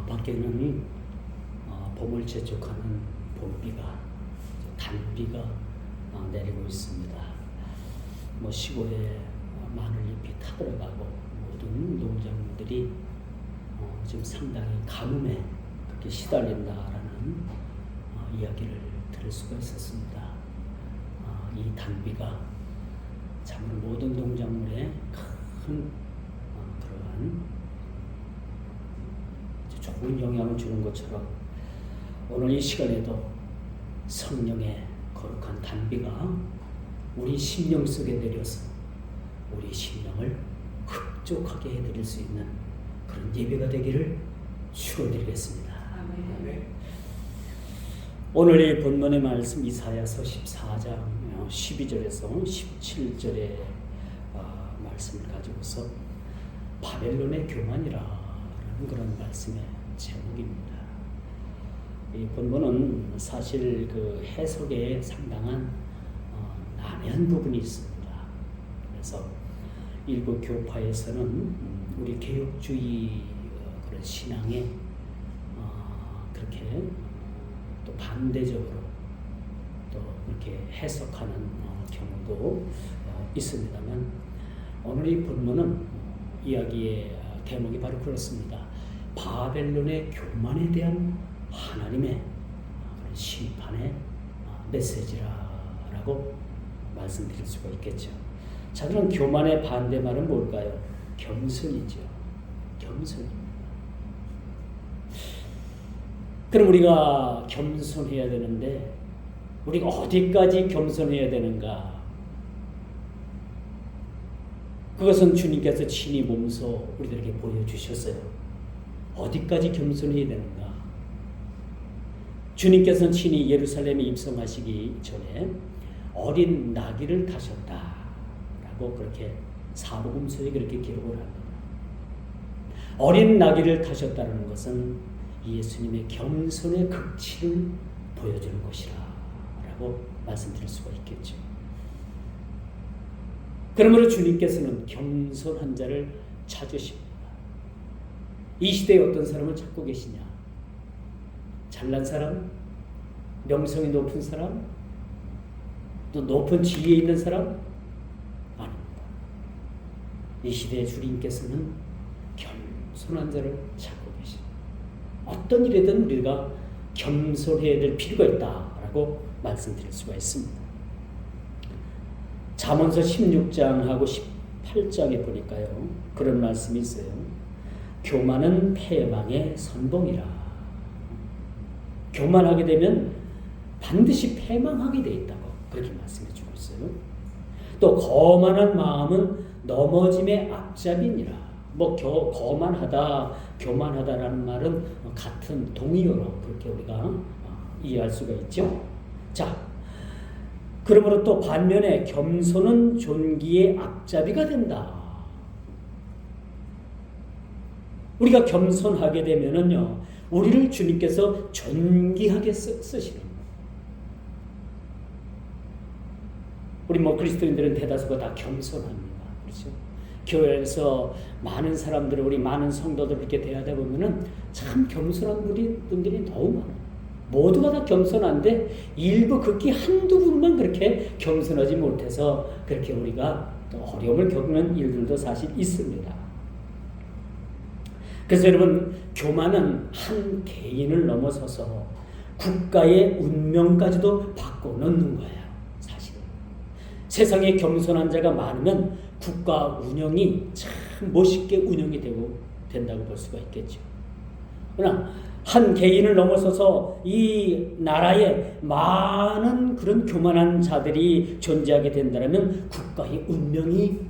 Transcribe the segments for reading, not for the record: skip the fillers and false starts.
밖에는 봄을 재촉하는 봄비가, 단비가 내리고 있습니다. 시골에 마늘잎이 타들어가고 모든 농작물들이 지금 상당히 가뭄에 그렇게 시달린다라는 이야기를 들을 수가 있었습니다. 이 단비가 참으로 모든 농작물에 큰 그러한 좋은 영향을 주는 것처럼 오늘 이 시간에도 성령의 거룩한 단비가 우리 심령 속에 내려서 우리 심령을 흡족하게 해드릴 수 있는 그런 예배가 되기를 축원드리겠습니다. 아멘. 오늘 이 본문의 말씀 이사야서 14장 12절에서 17절의 말씀을 가지고서 바벨론의 교만이라는 그런 말씀의 제목입니다. 이 본문은 사실 그 해석에 상당한 난해한 부분이 있습니다. 그래서 일부 교파에서는 우리 개혁주의 그런 신앙에 그렇게 또 반대적으로 또 그렇게 해석하는 경우도 있습니다만 오늘 이 본문은 이야기의 대목이 바로 그렇습니다. 바벨론의 교만에 대한 하나님의 심판의 메시지라고 말씀드릴 수가 있겠죠. 자, 그럼 교만의 반대말은 뭘까요? 겸손이죠. 겸손입니다. 그럼 우리가 겸손해야 되는데 우리가 어디까지 겸손해야 되는가? 그것은 주님께서 친히 몸소 우리들에게 보여주셨어요. 어디까지 겸손해야 되는가? 주님께서는 친히 예루살렘에 입성하시기 전에 어린 나귀를 타셨다라고 그렇게 사복음서에 그렇게 기록을 합니다. 어린 나귀를 타셨다는 것은 예수님의 겸손의 극치를 보여주는 것이라고 말씀드릴 수가 있겠죠. 그러므로 주님께서는 겸손한 자를 찾으십니다. 이 시대에 어떤 사람을 찾고 계시냐? 잘난 사람? 명성이 높은 사람? 또 높은 지위에 있는 사람? 아닙니다. 이 시대의 주님께서는 겸손한 자를 찾고 계십니다. 어떤 일에든 우리가 겸손해야 될 필요가 있다라고 말씀드릴 수가 있습니다. 잠언서 16장하고 18장에 보니까요, 그런 말씀이 있어요. 교만은 패망의 선봉이라. 교만하게 되면 반드시 패망하게 돼 있다고 그렇게 말씀해 주고 있어요. 또 거만한 마음은 넘어짐의 앞잡이니라. 교만하다라는 말은 같은 동의어로 그렇게 우리가 이해할 수가 있죠. 자, 그러므로 또 반면에 겸손은 존귀의 앞잡이가 된다. 우리가 겸손하게 되면은요, 우리를 주님께서 존귀하게 쓰시는 거예요. 우리 그리스도인들은 대다수가 다 겸손합니다. 그렇죠? 교회에서 많은 사람들, 우리 많은 성도들 이렇게 대하다 보면은 참 겸손한 분들이 너무 많아요. 모두가 다 겸손한데 일부 극히 한두 분만 그렇게 겸손하지 못해서 그렇게 우리가 또 어려움을 겪는 일들도 사실 있습니다. 그래서 여러분, 교만은 한 개인을 넘어서서 국가의 운명까지도 바꿔놓는 거예요. 사실은 세상에 겸손한 자가 많으면 국가 운영이 참 멋있게 운영이 된다고 볼 수가 있겠죠. 그러나 한 개인을 넘어서서 이 나라에 많은 그런 교만한 자들이 존재하게 된다면 국가의 운명이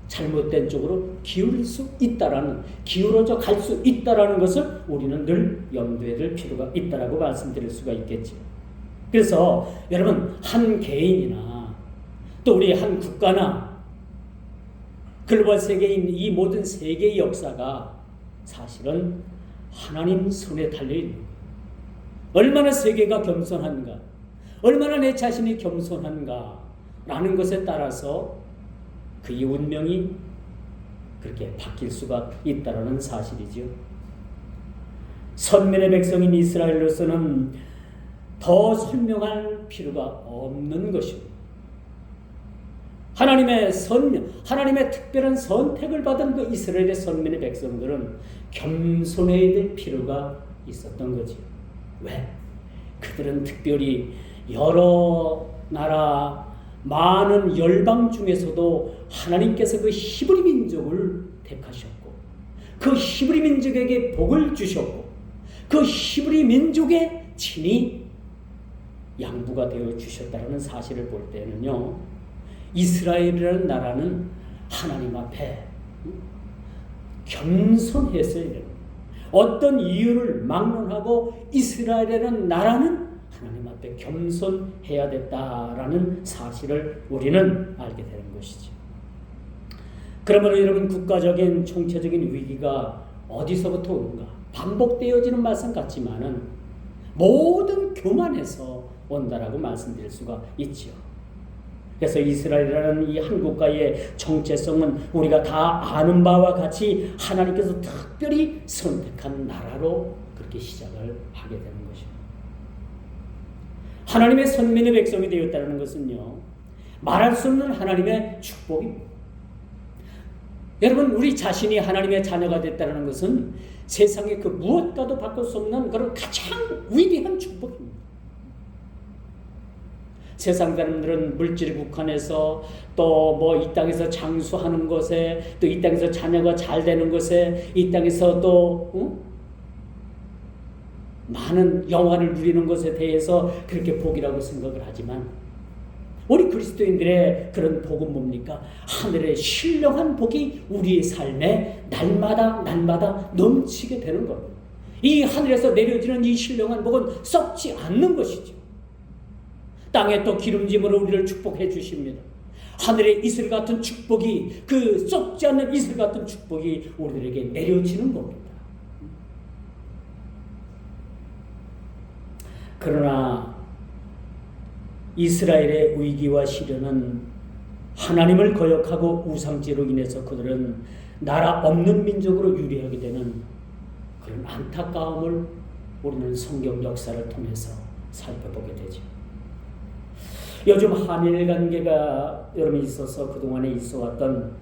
잘못된 쪽으로 기울어져 갈 수 있다라는 것을 우리는 늘 염두에 둘 필요가 있다라고 말씀드릴 수가 있겠죠. 그래서 여러분, 한 개인이나 또 우리 한 국가나 글로벌 세계인 이 모든 세계의 역사가 사실은 하나님 손에 달려있는 거예요. 얼마나 세계가 겸손한가, 얼마나 내 자신이 겸손한가 라는 것에 따라서 그의 운명이 그렇게 바뀔 수가 있다는 사실이죠. 선민의 백성인 이스라엘로서는 더 설명할 필요가 없는 것입니다. 하나님의 선명, 하나님의 특별한 선택을 받은 그 이스라엘의 선민의 백성들은 겸손해야 될 필요가 있었던 거지. 왜? 그들은 특별히 여러 나라 많은 열방 중에서도 하나님께서 그 히브리 민족을 택하셨고 그 히브리 민족에게 복을 주셨고 그 히브리 민족의 친히 양부가 되어 주셨다는 사실을 볼 때는요, 이스라엘이라는 나라는 하나님 앞에 겸손했어야 됩니다. 어떤 이유를 막론하고 이스라엘이라는 나라는 하나님 앞에 겸손해야 됐다라는 사실을 우리는 알게 되는 것이죠. 그러면 여러분, 국가적인 총체적인 위기가 어디서부터 오는가? 반복되어지는 말씀 같지만은 모든 교만에서 온다라고 말씀드릴 수가 있죠. 그래서 이스라엘이라는 이 한 국가의 정체성은 우리가 다 아는 바와 같이 하나님께서 특별히 선택한 나라로 그렇게 시작을 하게 되는 것입니다. 하나님의 선민의 백성이 되었다는 것은요, 말할 수 없는 하나님의 축복입니다. 여러분, 우리 자신이 하나님의 자녀가 됐다는 것은 세상의 그 무엇과도 바꿀 수 없는 그런 가장 위대한 축복입니다. 세상 사람들은 물질에 국한해서 또 뭐 이 땅에서 장수하는 것에, 또 이 땅에서 자녀가 잘 되는 것에, 이 땅에서 또 많은 영화를 누리는 것에 대해서 그렇게 복이라고 생각을 하지만, 우리 그리스도인들의 그런 복은 뭡니까? 하늘의 신령한 복이 우리의 삶에 날마다 넘치게 되는 겁니다. 이 하늘에서 내려지는 이 신령한 복은 썩지 않는 것이죠. 땅에 또 기름짐으로 우리를 축복해 주십니다. 하늘의 이슬 같은 축복이, 그 썩지 않는 이슬 같은 축복이 우리들에게 내려지는 겁니다. 그러나 이스라엘의 위기와 시련은 하나님을 거역하고 우상제로 인해서 그들은 나라 없는 민족으로 유리하게 되는 그런 안타까움을 우리는 성경 역사를 통해서 살펴보게 되죠. 요즘 한일 관계가 여러분 있어서 그동안에 있어왔던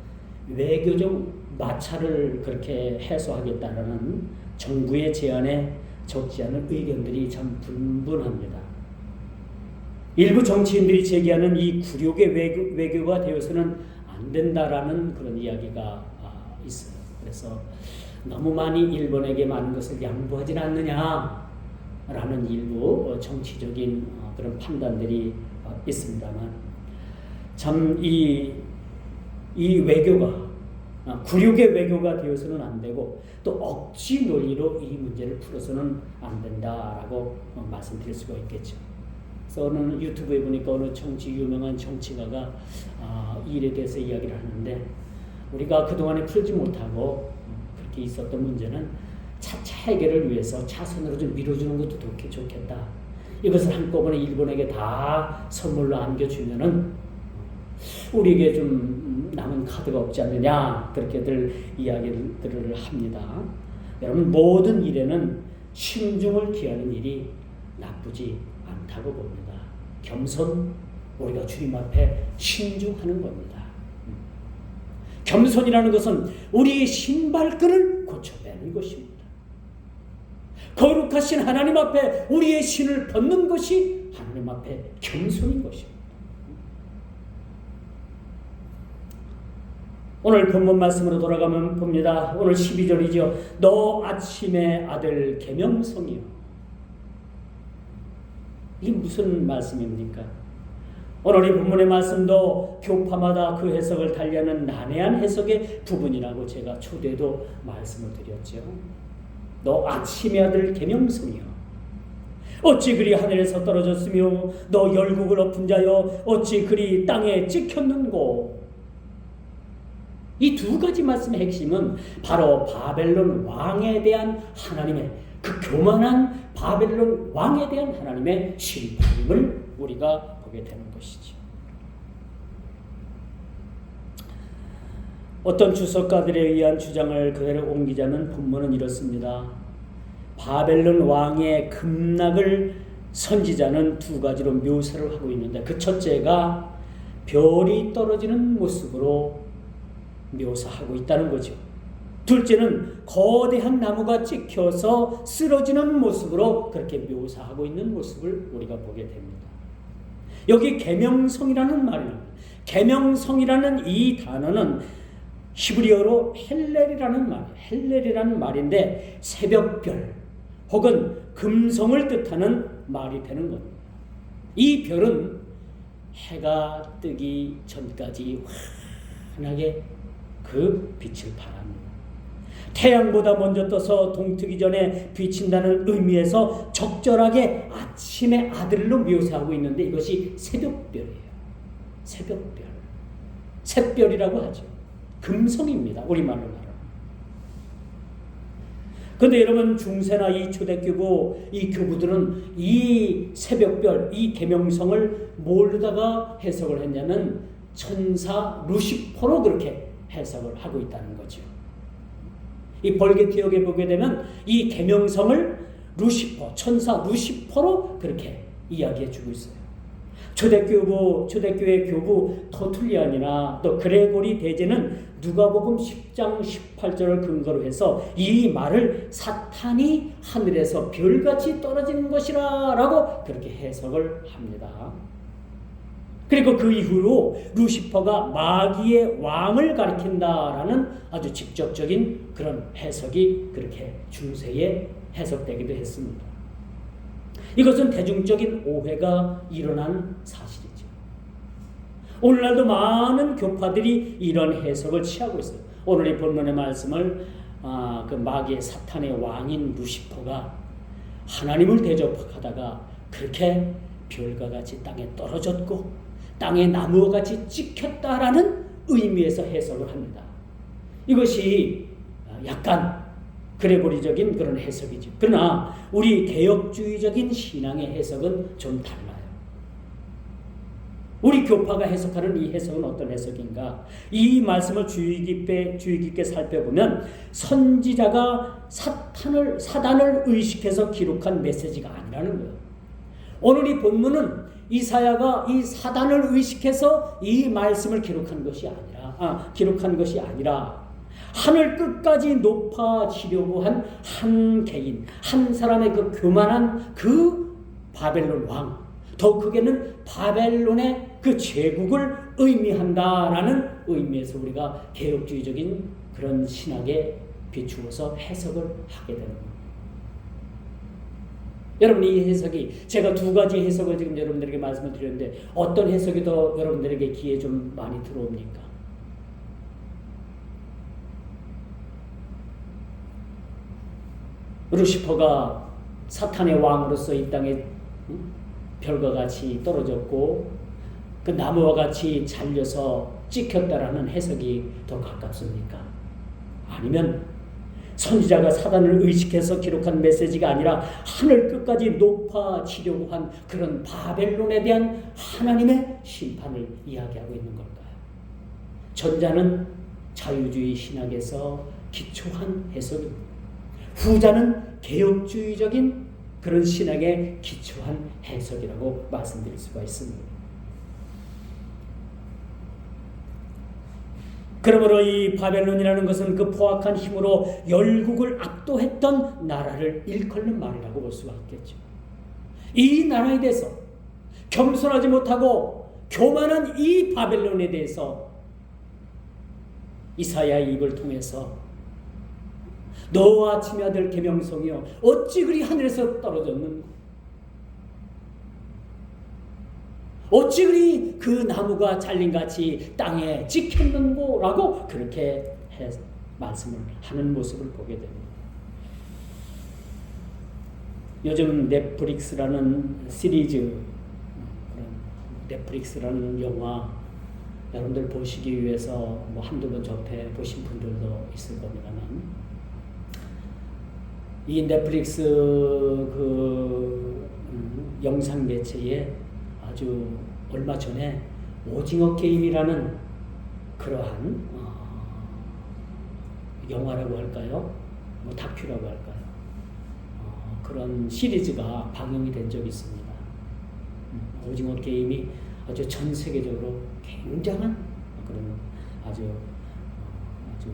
외교적 마찰을 그렇게 해소하겠다는 정부의 제안에 적지 않은 의견들이 참 분분합니다. 일부 정치인들이 제기하는 이 굴욕의 외교가 되어서는 안 된다라는 그런 이야기가 있어요. 그래서 너무 많이 일본에게 많은 것을 양보하진 않느냐라는 일부 정치적인 그런 판단들이 있습니다만, 참 이 외교가 굴욕의 외교가 되어서는 안 되고 또 억지 논리로 이 문제를 풀어서는 안 된다라고 말씀드릴 수가 있겠죠. 그래서 어느 유튜브에 보니까 어느 유명한 정치가가 이 일에 대해서 이야기를 하는데, 우리가 그동안에 풀지 못하고 그렇게 있었던 문제는 차차 해결을 위해서 차선으로 좀 밀어주는 것도 좋겠다. 이것을 한꺼번에 일본에게 다 선물로 안겨주면은 우리에게 좀 남은 카드가 없지 않느냐, 그렇게들 이야기들을 합니다. 여러분, 모든 일에는 신중을 기하는 일이 나쁘지 않다고 봅니다. 겸손, 우리가 주님 앞에 신중하는 겁니다. 겸손이라는 것은 우리의 신발끈을 고쳐내는 것입니다. 거룩하신 하나님 앞에 우리의 신을 벗는 것이 하나님 앞에 겸손인 것입니다. 오늘 본문 말씀으로 돌아가면 봅니다. 오늘 12절이죠. 너 아침의 아들 계명성이요. 이게 무슨 말씀입니까? 오늘 이 본문의 말씀도 교파마다 그 해석을 달리하는 난해한 해석의 부분이라고 제가 초대도 말씀을 드렸죠. 너 아침의 아들 계명성이요. 어찌 그리 하늘에서 떨어졌으며 너 열국을 엎은 자여 어찌 그리 땅에 찍혔는고. 이 두 가지 말씀의 핵심은 바로 바벨론 왕에 대한 하나님의, 그 교만한 바벨론 왕에 대한 하나님의 심판임을 우리가 보게 되는 것이죠. 어떤 주석가들에 의한 주장을 그대로 옮기자면 본문은 이렇습니다. 바벨론 왕의 급락을 선지자는 두 가지로 묘사를 하고 있는데, 그 첫째가 별이 떨어지는 모습으로 묘사하고 있다는 거죠. 둘째는 거대한 나무가 찍혀서 쓰러지는 모습으로 그렇게 묘사하고 있는 모습을 우리가 보게 됩니다. 여기 계명성이라는 말입니다. 계명성이라는 이 단어는 히브리어로 헬렐이라는 말인데 새벽별 혹은 금성을 뜻하는 말이 되는 겁니다. 이 별은 해가 뜨기 전까지 환하게 그 빛을 발합니다. 태양보다 먼저 떠서 동트기 전에 비친다는 의미에서 적절하게 아침의 아들로 묘사하고 있는데, 이것이 새벽별이에요. 새벽별, 샛별이라고 하죠. 금성입니다. 우리말로 말하면. 그런데 여러분, 중세나 이 초대교부 이 교부들은 이 새벽별, 이 계명성을 뭘로다가 해석을 했냐면 천사 루시퍼로 그렇게 해석을 하고 있다는 거죠. 이 벌게티역에 보게 되면 이 계명성을 루시퍼, 천사 루시퍼로 그렇게 이야기해 주고 있어요. 초대교회 교부 터툴리안이나 또 그레고리 대제는 누가복음 10장 18절을 근거로 해서 이 말을 사탄이 하늘에서 별같이 떨어지는 것이라 라고 그렇게 해석을 합니다. 그리고 그 이후로 루시퍼가 마귀의 왕을 가리킨다라는 아주 직접적인 그런 해석이 그렇게 중세에 해석되기도 했습니다. 이것은 대중적인 오해가 일어난 사실이죠. 오늘날도 많은 교파들이 이런 해석을 취하고 있어요. 오늘 이 본문의 말씀을 그 마귀의 사탄의 왕인 루시퍼가 하나님을 대적하다가 그렇게 별과 같이 땅에 떨어졌고 땅에 나무와 같이 찍혔다라는 의미에서 해석을 합니다. 이것이 약간 그레고리적인 그런 해석이죠. 그러나 우리 개혁주의적인 신앙의 해석은 좀 달라요. 우리 교파가 해석하는 이 해석은 어떤 해석인가? 이 말씀을 주의 깊게 살펴보면 선지자가 사단을 의식해서 기록한 메시지가 아니라는 거예요. 오늘 이 본문은 이사야가 이 사단을 의식해서 이 말씀을 기록한 것이 아니라 하늘 끝까지 높아지려고 한 한 개인, 한 사람의 그 교만한 그 바벨론 왕, 더 크게는 바벨론의 그 제국을 의미한다라는 의미에서 우리가 개혁주의적인 그런 신학에 비추어서 해석을 하게 되는 겁니다. 여러분, 이 해석이, 제가 두 가지 해석을 지금 여러분들에게 말씀을 드렸는데 어떤 해석이 더 여러분들에게 귀에 좀 많이 들어옵니까? 루시퍼가 사탄의 왕으로서 이 땅에 별과 같이 떨어졌고 그 나무와 같이 잘려서 찍혔다라는 해석이 더 가깝습니까? 아니면 선지자가 사단을 의식해서 기록한 메시지가 아니라 하늘 끝까지 높아지려고 한 그런 바벨론에 대한 하나님의 심판을 이야기하고 있는 걸까요? 전자는 자유주의 신학에서 기초한 해석입니다. 후자는 개혁주의적인 그런 신학에 기초한 해석이라고 말씀드릴 수가 있습니다. 그러므로 이 바벨론이라는 것은 그 포악한 힘으로 열국을 압도했던 나라를 일컫는 말이라고 볼 수가 있겠죠. 이 나라에 대해서 겸손하지 못하고 교만한 이 바벨론에 대해서 이사야의 입을 통해서 너와 아침의 아들 계명성이여 어찌 그리 하늘에서 떨어졌는고, 어찌 그리 그 나무가 잘림같이 땅에 찍혔는고 라고 그렇게 말씀을 하는 모습을 보게 됩니다. 요즘 넷플릭스라는 시리즈, 넷플릭스라는 영화 여러분들 보시기 위해서 뭐 한두 번 접해 보신 분들도 있을 겁니다만, 이 넷플릭스 그 영상 매체에 아주 얼마 전에 오징어 게임이라는 그러한 영화라고 할까요? 뭐 다큐라고 할까요? 그런 시리즈가 방영이 된 적이 있습니다. 오징어 게임이 아주 전 세계적으로 굉장한 그런 아주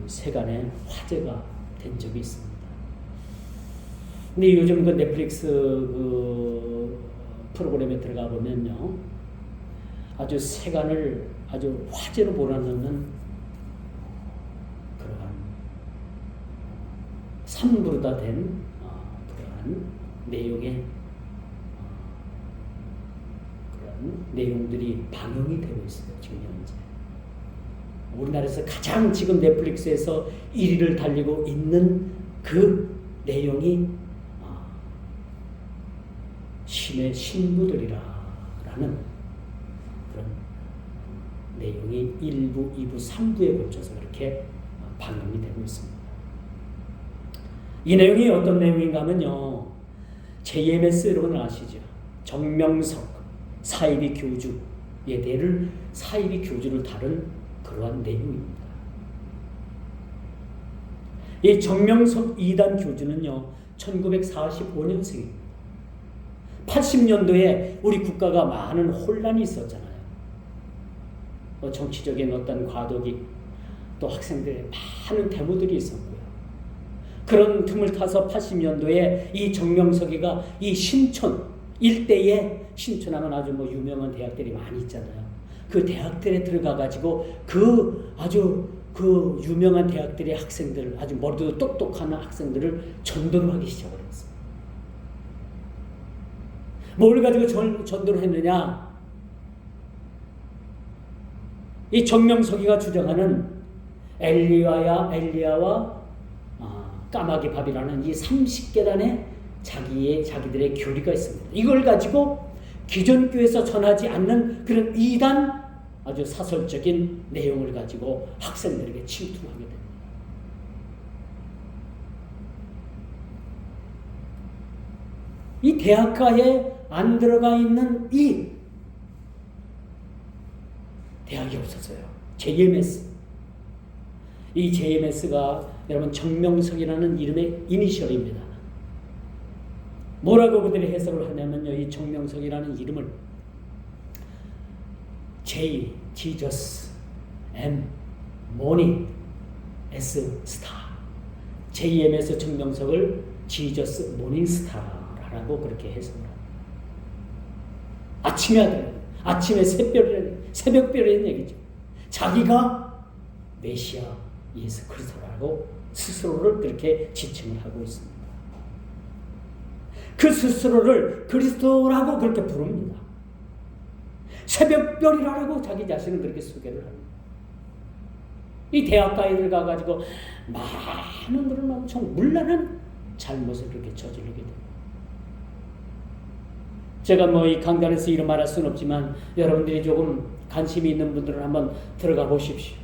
세간의 화제가 된 적이 있습니다. 근데 요즘 그 넷플릭스 그 프로그램에 들어가 보면요, 아주 세간을 아주 화제로 몰아넣는 그러한 산부르다 된 그러한 내용의 그런 내용들이 방영이 되고 있어요. 지금 현재 우리나라에서 가장 지금 넷플릭스에서 1위를 달리고 있는 그 내용이 신의 신부들이라는 그런 내용이 1부, 2부, 3부에 걸쳐서 그렇게 방영이 되고 있습니다. 이 내용이 어떤 내용인가 하면요, JMS 여러분 아시죠? 정명석 사이비 교주에 대를 사이비 교주를 다룬 그러한 내용입니다. 이 정명석 2단 교주는요 1945년생입니다. 80년도에 우리 국가가 많은 혼란이 있었잖아요. 정치적인 어떤 과도기, 또 학생들의 많은 데모들이 있었고요. 그런 틈을 타서 80년도에 이 정명석이가 이 신촌 일대에, 신촌하면 아주 유명한 대학들이 많이 있잖아요. 그 대학들에 들어가 가지고 그 아주 그 유명한 대학들의 학생들, 아주 머리도 똑똑한 학생들을 전도를 하기 시작을 했어요. 뭘 가지고 전도를 했느냐? 이 정명석이가 주장하는 엘리야와 까마귀 밥이라는 이 30계단의 자기들의 교리가 있습니다. 이걸 가지고 기존 교회에서 전하지 않는 그런 이단 아주 사설적인 내용을 가지고 학생들에게 침투하게 됩니다. 이 대학가에 안 들어가 있는 이 대학이 없었어요. JMS. 이 JMS가 여러분 정명석이라는 이름의 이니셜입니다. 뭐라고 그들이 해석을 하냐면요, 이 정명석이라는 이름을 J, Jesus, M, Morning, S, Star. JMS 정명석을 Jesus, Morning Star라고 그렇게 해석을 합니다. 아침에 새벽별이라는 얘기죠. 자기가 메시아 예수 그리스도라고 스스로를 그렇게 지칭을 하고 있습니다. 그 스스로를 그리스도라고 그렇게 부릅니다. 새벽별이라고 자기 자신을 그렇게 소개를 합니다. 이 대학가에 들어가가지고 많은 그런 엄청 문란한 잘못을 그렇게 저지르게 됩니다. 제가 이 강단에서 이런 말할 수는 없지만 여러분들이 조금 관심이 있는 분들은 한번 들어가 보십시오.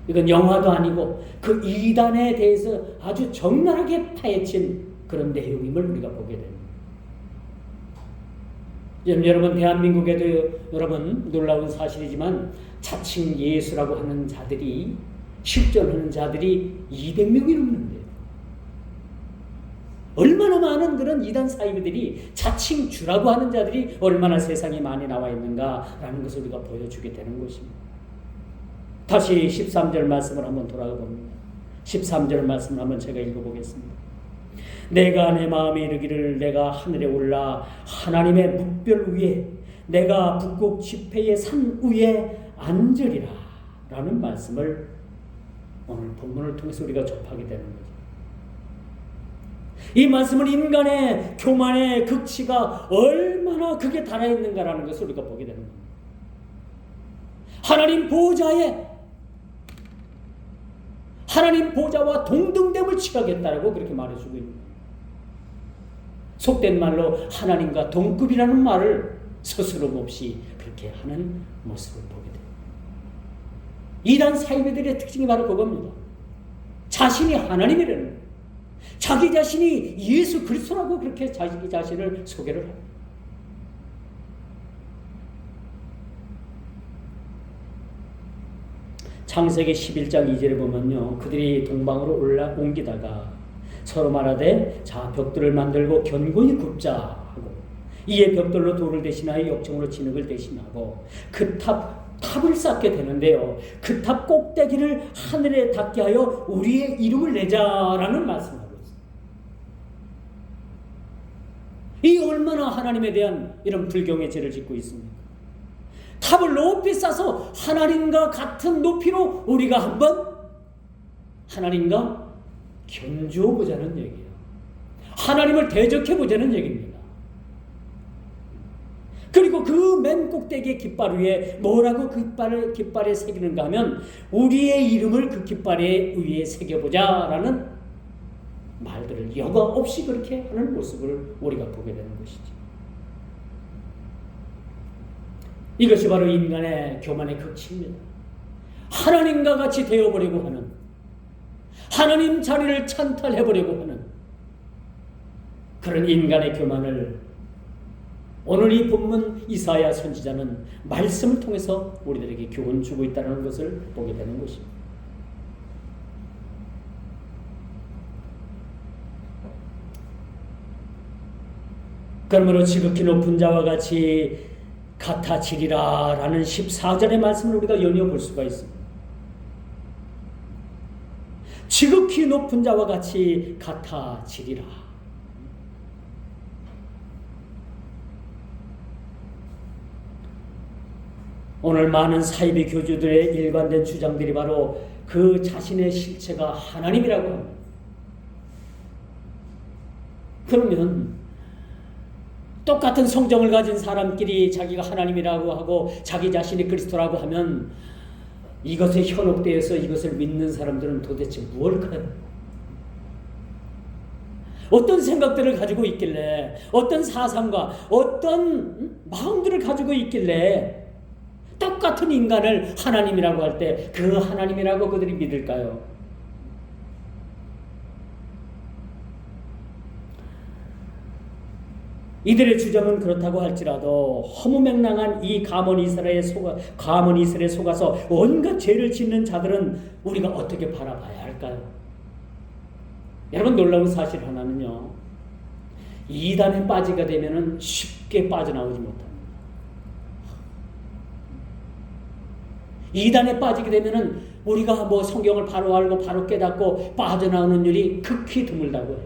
이건 영화도 아니고 그 이단에 대해서 아주 적나라하게 파헤친 그런 내용임을 우리가 보게 됩니다. 여러분 대한민국에도 여러분 놀라운 사실이지만 자칭 예수라고 하는 자들이, 실존하는 자들이 200명이 넘는데요. 얼마나 많은 그런 이단 사이비들이, 자칭 주라고 하는 자들이 얼마나 세상에 많이 나와 있는가라는 것을 우리가 보여주게 되는 것입니다. 다시 13절 말씀을 한번 돌아가 봅니다. 13절 말씀을 한번 제가 읽어보겠습니다. 내가 내 마음에 이르기를 내가 하늘에 올라 하나님의 묵별 위에, 내가 북극 지폐의 산 위에 앉으리라 라는 말씀을 오늘 본문을 통해서 우리가 접하게 되는 거죠. 이 말씀은 인간의 교만의 극치가 얼마나 극에 달아있는가라는 것을 우리가 보게 되는 겁니다. 하나님 보좌와 동등됨을 취하겠다라고 그렇게 말해주고 있는 거예요. 속된 말로 하나님과 동급이라는 말을 스스럼 없이 그렇게 하는 모습을 보게 돼요. 이단 사이비들의 특징이 바로 그겁니다. 자신이 하나님이라는 거예요. 자기 자신이 예수 그리스도라고 그렇게 자기 자신을 소개를 합니다. 창세기 11장 2절에 보면요, 그들이 동방으로 옮기다가 서로 말하되 자 벽돌을 만들고 견고히 굽자 하고 이에 벽돌로 돌을 대신하여 역청으로 진흙을 대신하고 그 탑을 쌓게 되는데요. 그 탑 꼭대기를 하늘에 닿게 하여 우리의 이름을 내자라는 말씀을 하고 있습니다. 이 얼마나 하나님에 대한 이런 불경의 죄를 짓고 있습니까? 탑을 높이 쌓아서 하나님과 같은 높이로 우리가 한번 하나님과 견주어 보자는 얘기예요. 하나님을 대적해 보자는 얘기입니다. 그리고 그 맨 꼭대기의 깃발 위에 뭐라고 그 깃발에 새기는가 하면 우리의 이름을 그 깃발 위에 새겨보자라는 말들을 여과 없이 그렇게 하는 모습을 우리가 보게 되는 것이죠. 이것이 바로 인간의 교만의 극치입니다. 하나님과 같이 되어버리고 하는, 하나님 자리를 찬탈해버리고 하는 그런 인간의 교만을 오늘 이 본문 이사야 선지자는 말씀을 통해서 우리들에게 교훈 주고 있다는 것을 보게 되는 것입니다. 그러므로 지극히 높은 자와 같이 같아지리라 라는 14절의 말씀을 우리가 연이어 볼 수가 있습니다. 지극히 높은 자와 같이 같아지리라. 오늘 많은 사이비 교주들의 일관된 주장들이 바로 그 자신의 실체가 하나님이라고 합니다. 그러면 똑같은 성정을 가진 사람끼리 자기가 하나님이라고 하고 자기 자신이 그리스도라고 하면 이것에 현혹되어서 이것을 믿는 사람들은 도대체 무엇일까요? 어떤 생각들을 가지고 있길래, 어떤 사상과 어떤 마음들을 가지고 있길래 똑같은 인간을 하나님이라고 할 때 그 하나님이라고 그들이 믿을까요? 이들의 주장은 그렇다고 할지라도 허무맹랑한 이 가문 이스라엘에 속아서 온갖 죄를 짓는 자들은 우리가 어떻게 바라봐야 할까요? 여러분, 놀라운 사실 하나는요, 이단에 빠지게 되면은 쉽게 빠져나오지 못합니다. 이단에 빠지게 되면은 우리가 뭐 성경을 바로 알고 바로 깨닫고 빠져나오는 일이 극히 드물다고 해요.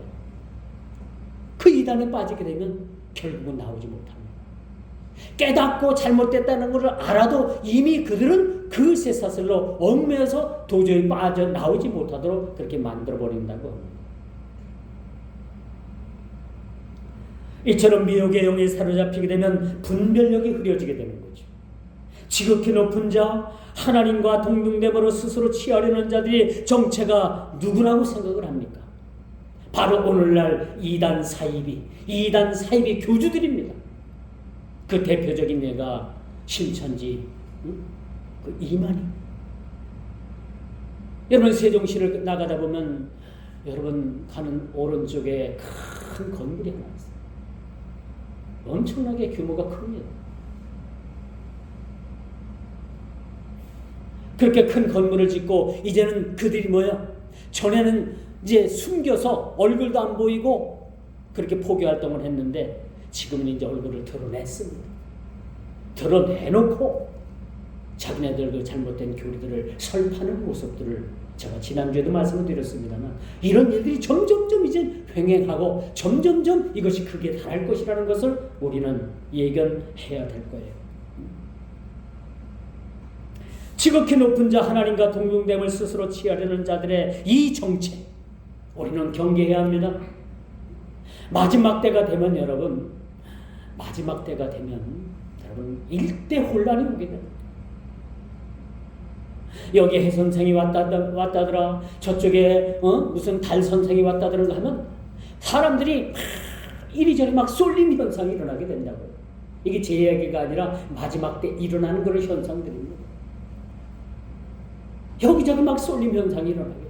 그 이단에 빠지게 되면 결국은 나오지 못합니다. 깨닫고 잘못됐다는 것을 알아도 이미 그들은 그 쇠사슬로 얽매여서 도저히 빠져나오지 못하도록 그렇게 만들어버린다고 합니다. 이처럼 미혹의 영에 사로잡히게 되면 분별력이 흐려지게 되는 거죠. 지극히 높은 자, 하나님과 동등됨으로 스스로 취하려는 자들이 정체가 누구라고 생각을 합니까? 바로 오늘날 이단 사이비 교주들입니다. 그 대표적인 예가 신천지 그 이만희. 여러분, 세종시를 나가다 보면 여러분 가는 오른쪽에 큰 건물이 하나 있어요. 엄청나게 규모가 큽니다. 그렇게 큰 건물을 짓고 이제는 그들이 전에는 이제 숨겨서 얼굴도 안 보이고 그렇게 포교 활동을 했는데 지금은 이제 얼굴을 드러냈습니다. 드러내놓고 자기네들 그 잘못된 교리들을 설파하는 모습들을 제가 지난주에도 말씀을 드렸습니다만 이런 일들이 점점점 이제 횡행하고 점점점 이것이 극에 달할 것이라는 것을 우리는 예견해야 될 거예요. 지극히 높은 자 하나님과 동등됨을 스스로 취하려는 자들의 이 정체 우리는 경계해야 합니다. 마지막 때가 되면 여러분 일대 혼란이 오게 됩니다. 여기 해선생이 왔다더라 저쪽에 무슨 달 선생이 왔다더라 하면 사람들이 이리저리 막 쏠림 현상이 일어나게 된다고요. 이게 제 이야기가 아니라 마지막 때 일어나는 그런 현상들입니다. 여기저기 막 쏠림 현상이 일어나게 됩니다.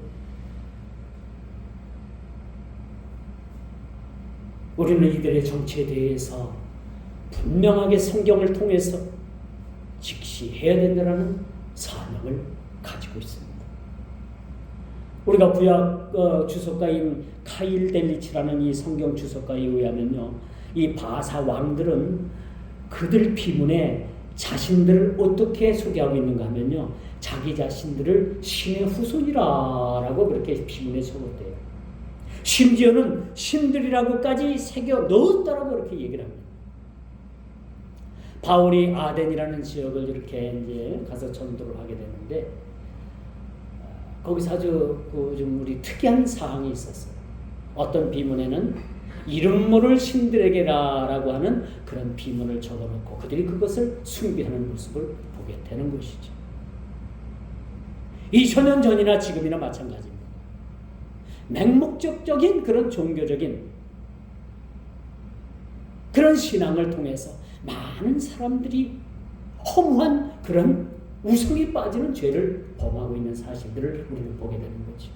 우리는 이들의 정체에 대해서 분명하게 성경을 통해서 직시해야 된다는 사명을 가지고 있습니다. 우리가 구약 주석가인 하일델리치라는 이 성경 주석가에 의하면요, 이 바사 왕들은 그들 비문에 자신들을 어떻게 소개하고 있는가 하면요, 자기 자신들을 신의 후손이라고 그렇게 비문에 적었대요. 심지어는 신들이라고까지 새겨 넣었다라고 그렇게 얘기를 합니다. 바울이 아덴이라는 지역을 이렇게 이제 가서 전도를 하게 되는데, 거기서 아주 좀 우리 특이한 사항이 있었어요. 어떤 비문에는 이름 모를 신들에게라라고 하는 그런 비문을 적어놓고 그들이 그것을 숭배하는 모습을 보게 되는 것이죠. 2000년 전이나 지금이나 마찬가지입니다. 맹목적인 그런 종교적인 그런 신앙을 통해서 많은 사람들이 허무한 그런 우성이 빠지는 죄를 범하고 있는 사실들을 우리는 보게 되는 거죠.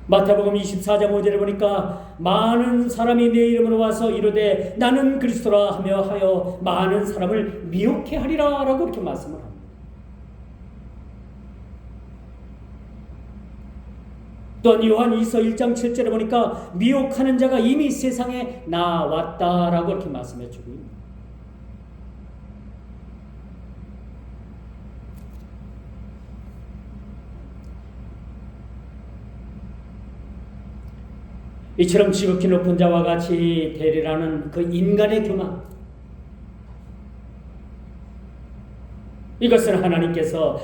마태복음 24장 5절에 보니까 많은 사람이 내 이름으로 와서 이르되 나는 그리스도라 하여 많은 사람을 미혹해 하리라 라고 이렇게 말씀을 합니다. 또한 요한일서 1장 7절에 보니까 미혹하는 자가 이미 세상에 나왔다라고 이렇게 말씀해 주고 있습니다. 이처럼 지극히 높은 자와 같이 되리라는 그 인간의 교만, 이것을 하나님께서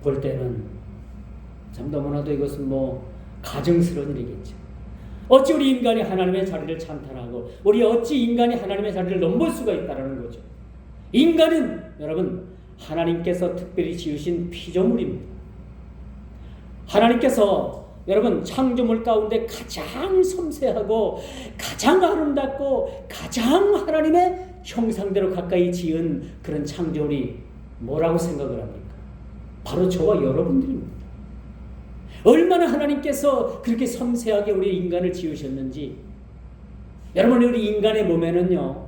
볼 때는 참 너무나도 이것은 가증스러운 일이겠죠. 어찌 우리 인간이 하나님의 자리를 찬탄하고 우리 어찌 인간이 하나님의 자리를 넘볼 수가 있다라는 거죠. 인간은 여러분 하나님께서 특별히 지으신 피조물입니다. 하나님께서 여러분 창조물 가운데 가장 섬세하고 가장 아름답고 가장 하나님의 형상대로 가까이 지은 그런 창조물이 뭐라고 생각을 합니까? 바로 저와 여러분들입니다. 얼마나 하나님께서 그렇게 섬세하게 우리 인간을 지으셨는지, 여러분 우리 인간의 몸에는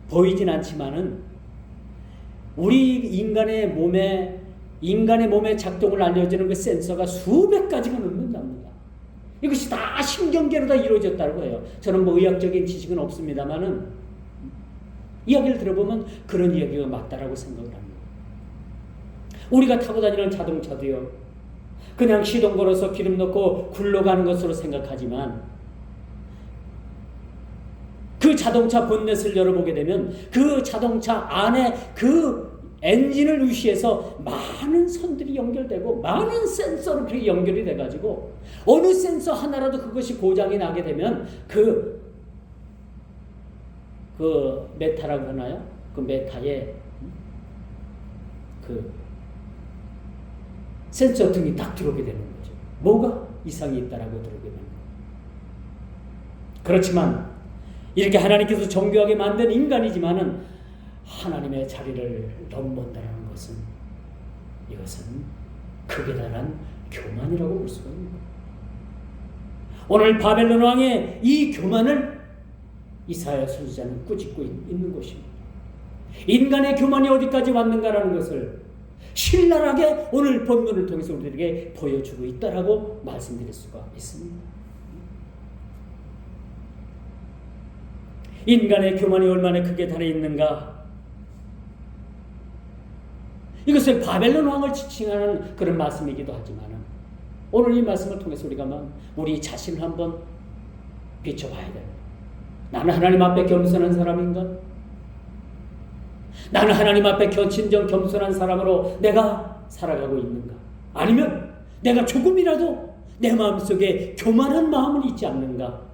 보이진 않지만은 우리 인간의 몸의 작동을 알려주는 그 센서가 수백 가지가 넘는답니다. 이것이 다 신경계로 다 이루어졌다고 해요. 저는 의학적인 지식은 없습니다만은 이야기를 들어보면 그런 이야기가 맞다라고 생각을 합니다. 우리가 타고 다니는 자동차도요, 그냥 시동 걸어서 기름 넣고 굴러가는 것으로 생각하지만 그 자동차 본넷을 열어보게 되면 그 자동차 안에 그 엔진을 위시해서 많은 선들이 연결되고 많은 센서로 그렇게 연결이 돼가지고 어느 센서 하나라도 그것이 고장이 나게 되면 그 메타라고 하나요? 그 메타에 그 센서 등이 딱 들어오게 되는 거죠. 뭐가 이상이 있다라고 들어오게 되는 거예요. 그렇지만 이렇게 하나님께서 정교하게 만든 인간이지만은 하나님의 자리를 넘본다는 것은 이것은 극에 달한 교만이라고 볼 수가 있는 거예요. 오늘 바벨론 왕의 이 교만을 이사야 선지자는 꾸짖고 있는 것입니다. 인간의 교만이 어디까지 왔는가라는 것을 신랄하게 오늘 본문을 통해서 우리에게 보여주고 있다라고 말씀드릴 수가 있습니다. 인간의 교만이 얼마나 크게 달해 있는가, 이것을 바벨론 왕을 지칭하는 그런 말씀이기도 하지만 오늘 이 말씀을 통해서 우리가 우리 자신을 한번 비춰봐야 됩니다. 나는 하나님 앞에 겸손한 사람인가? 나는 하나님 앞에 진정 겸손한 사람으로 내가 살아가고 있는가? 아니면 내가 조금이라도 내 마음속에 교만한 마음은 있지 않는가?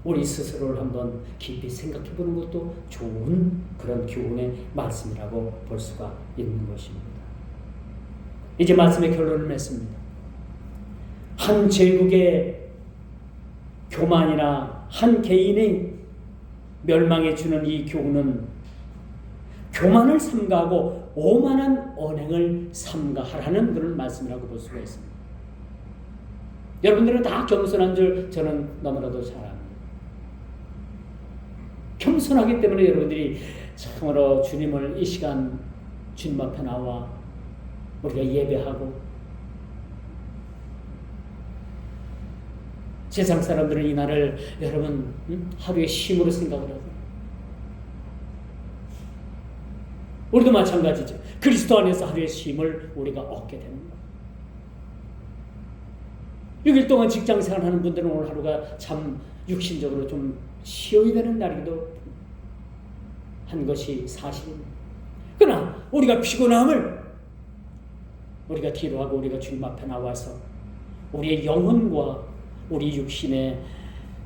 우리 스스로를 한번 깊이 생각해 보는 것도 좋은 그런 교훈의 말씀이라고 볼 수가 있는 것입니다. 이제 말씀의 결론을 맺습니다. 한 제국의 교만이나 한 개인의 멸망에 주는 이 교훈은 교만을 삼가하고 오만한 언행을 삼가하라는 그런 말씀이라고 볼 수가 있습니다. 여러분들은 다 겸손한 줄 저는 너무나도 잘 압니다. 겸손하기 때문에 여러분들이 참으로 주님을 이 시간 주님 앞에 나와 우리가 예배하고, 세상 사람들은 이 날을 여러분 하루의 쉼으로 생각을 하고, 우리도 마찬가지죠. 그리스도 안에서 하루의 쉼을 우리가 얻게 되는 거예요. 6일 동안 직장 생활하는 분들은 오늘 하루가 참 육신적으로 좀 쉬어야 되는 날이기도 한 것이 사실입니다. 그러나 우리가 피곤함을 우리가 기도하고 우리가 주님 앞에 나와서 우리의 영혼과 우리 육신의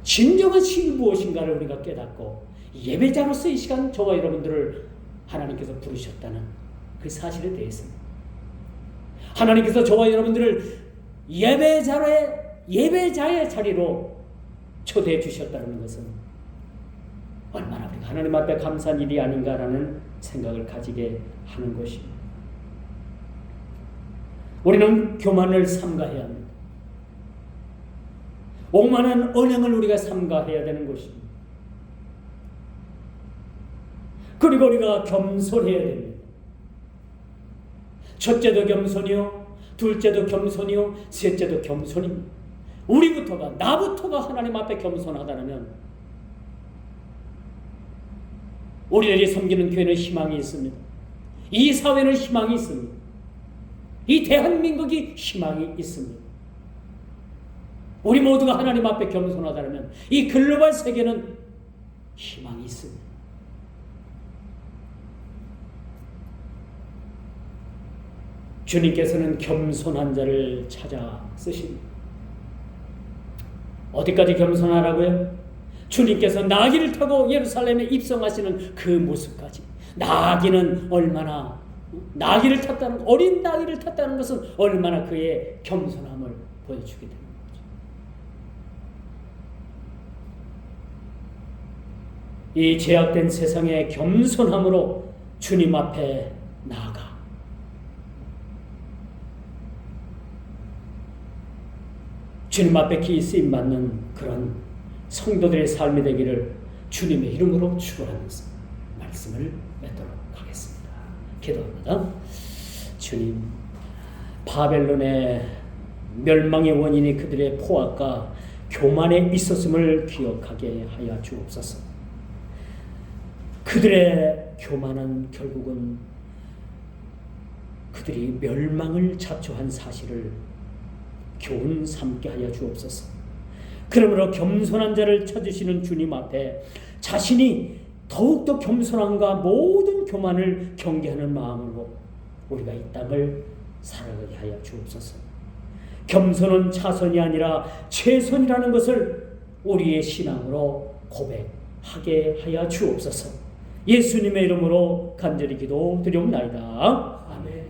진정한 쉼이 무엇인가를 우리가 깨닫고 예배자로서 이 시간 저와 여러분들을 하나님께서 부르셨다는 그 사실에 대해서는, 하나님께서 저와 여러분들을 예배자의 자리로 초대해 주셨다는 것은 얼마나 우리가 하나님 앞에 감사한 일이 아닌가라는 생각을 가지게 하는 것입니다. 우리는 교만을 삼가해야 합니다. 오만한 언행을 우리가 삼가해야 되는 것입니다. 그리고 우리가 겸손해야 됩니다. 첫째도 겸손이요, 둘째도 겸손이요, 셋째도 겸손입니다. 우리부터가, 나부터가 하나님 앞에 겸손하다면 우리들이 섬기는 교회는 희망이 있습니다. 이 사회는 희망이 있습니다. 이 대한민국이 희망이 있습니다. 우리 모두가 하나님 앞에 겸손하다면 이 글로벌 세계는 희망이 있습니다. 주님께서는 겸손한 자를 찾아 쓰십니다. 어디까지 겸손하라고요? 주님께서 나귀를 타고 예루살렘에 입성하시는 그 모습까지. 나귀는 얼마나, 나귀를 탔다는, 어린 나귀를 탔다는 것은 얼마나 그의 겸손함을 보여주게 됩니다. 이 제약된 세상에 겸손함으로 주님 앞에 나아가 주님 앞에 기 쓰임받는 그런 성도들의 삶이 되기를 주님의 이름으로 축원하면서 말씀을 맺도록 하겠습니다. 기도합니다. 주님, 바벨론의 멸망의 원인이 그들의 포악과 교만에 있었음을 기억하게 하여 주옵소서. 그들의 교만은 결국은 그들이 멸망을 자초한 사실을 교훈 삼게 하여 주옵소서. 그러므로 겸손한 자를 찾으시는 주님 앞에 자신이 더욱더 겸손함과 모든 교만을 경계하는 마음으로 우리가 이 땅을 살아가게 하여 주옵소서. 겸손은 차선이 아니라 최선이라는 것을 우리의 신앙으로 고백하게 하여 주옵소서. 예수님의 이름으로 간절히 기도드리옵나이다. 아멘.